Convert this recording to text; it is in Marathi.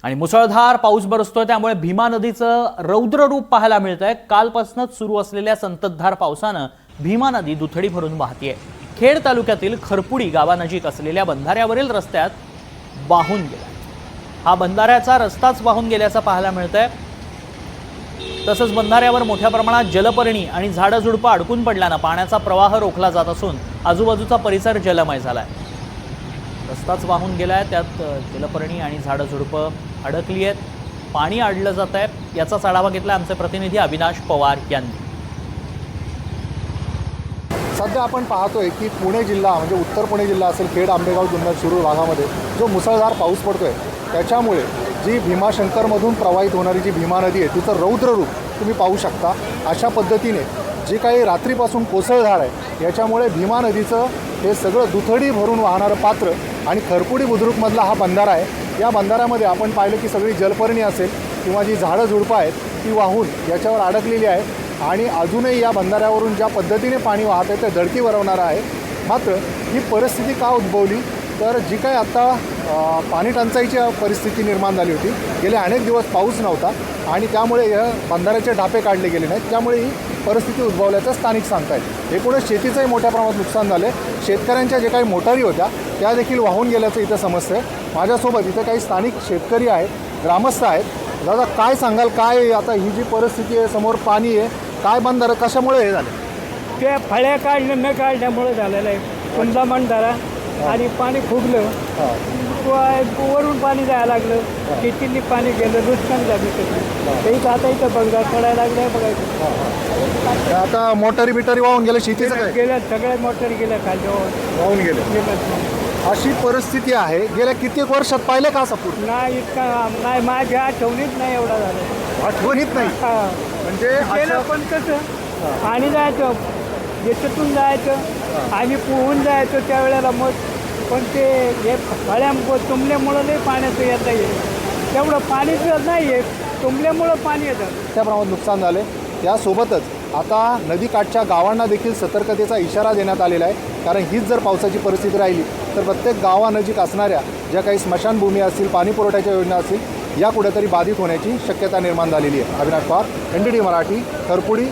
आणि मुसळधार पाऊस बरसतोय त्यामुळे भीमा नदीचं रौद्र रूप पाहायला मिळतंय। कालपासूनच सुरू असलेल्या संततधार पावसानं भीमा नदी दुथडी भरून वाहतीये। खेड तालुक्यातील खरपुडी गावानजीक असलेल्या बंधाऱ्यावरील रस्त्यात वाहून गेला। हा बंधाऱ्याचा रस्ताच वाहून गेल्याचं पाहायला मिळतंय। तसंच बंधाऱ्यावर मोठ्या प्रमाणात जलपर्णी आणि झाडझुडपं अडकून पडल्यानं पाण्याचा प्रवाह रोखला जात असून आजूबाजूचा परिसर जलमय झालाय। रस्ताच वाहून गेलाय, त्यात जलपर्णी आणि झाडझुडपं अडकली आहेत, पाणी अडलं जात आहे। याचाच आढावा घेतला आमचे प्रतिनिधी अविनाश पवार यांनी। सध्या आपण पाहतोय की पुणे जिल्हा म्हणजे उत्तर पुणे जिल्हा असेल, खेड, आंबेगाव, जुन्नर, शिरूर भागामध्ये जो मुसळधार पाऊस पडतोय त्याच्यामुळे जी भीमाशंकरमधून प्रवाहित होणारी जी भीमा नदी आहे तिचं रौद्र रूप तुम्ही पाहू शकता। अशा पद्धतीने जे काही रात्रीपासून कोसळधार आहे याच्यामुळे भीमा नदीचं हे सगळं दुथडी भरून वाहणारं पात्र आणि खरपुडी बुद्रुकमधला हा बंधारा आहे। या बंधाऱ्यामध्ये आपण पाहिलं की सगळी जलपर्णी असेल किंवा जी झाडं झुडपं आहेत ती वाहून याच्यावर अडकलेली आहे आणि अजूनही या बंधाऱ्यावरून ज्या पद्धतीने पाणी वाहत आहे ते धडकी भरवणारं आहे। मात्र ही परिस्थिती का उद्भवली तर जी काही आता पाणी टंचाईची परिस्थिती निर्माण झाली होती, गेले अनेक दिवस पाऊस नव्हता आणि त्यामुळे या बंधाऱ्याचे ढापे काढले गेले नाहीत, त्यामुळे ही परिस्थिती उद्भवल्याचं स्थानिक सांगतायत। एकूणच शेतीचंही मोठ्या प्रमाणात नुकसान झालं आहे। शेतकऱ्यांच्या जे काही मोटारी होत्या त्या देखील वाहून गेल्याचं इथं समजतंय। माझ्यासोबत इथं काही स्थानिक शेतकरी आहेत, ग्रामस्थ आहेत। दादा काय सांगाल, काय आता ही जी परिस्थिती आहे, समोर पाणी आहे, काय बंधारा कशामुळे हे झालं? ते फळ्या काढलं न काढल्यामुळे झालेलं आहे। कुंडला बंधारा आणि पाणी फुगलं, वरून पाणी जायला लागलं, शेतीने पाणी गेलं, नुकसान झालं त्याचं। आता इथं बंधार पडायला लागले बघायचं। आता मोटारी बिटारी वाहून गेल्या, शेतीचं काय गेल्या सगळ्या मोटर गेल्या खाली वाहून गेले। अशी परिस्थिती आहे। गेल्या कित्येक वर्षात पाहिलं का असं पूर्ण? नाही, इतका नाही, माझ्या आठवणीत नाही एवढा झालं। आठवणीत नाही म्हणजे गेलं पण कसं पाणी जायचं, याच्यातून जायचं आणि पोहून जायचं त्यावेळेला मग, पण ते हे फळ्या तुंबल्यामुळं नाही पाण्याचं येता येईल, तेवढं पाणीच नाही येत, तुंबल्यामुळं पाणी येतं। त्या प्रमाणात नुकसान झाले। त्यासोबतच आता नदीकाठच्या गावांना देखील सतर्कतेचा इशारा देण्यात आलेला आहे, कारण हीच जर पावसाची परिस्थिती राहिली तर प्रत्येक गावानजीक असणाऱ्या ज्या काही स्मशानभूमी असतील, पाणी पुरवठ्याच्या योजना असतील, या कुठेतरी बाधित होण्याची शक्यता निर्माण झालेली आहे। अविनाश पवार, NDTV मराठी, खरपुडी,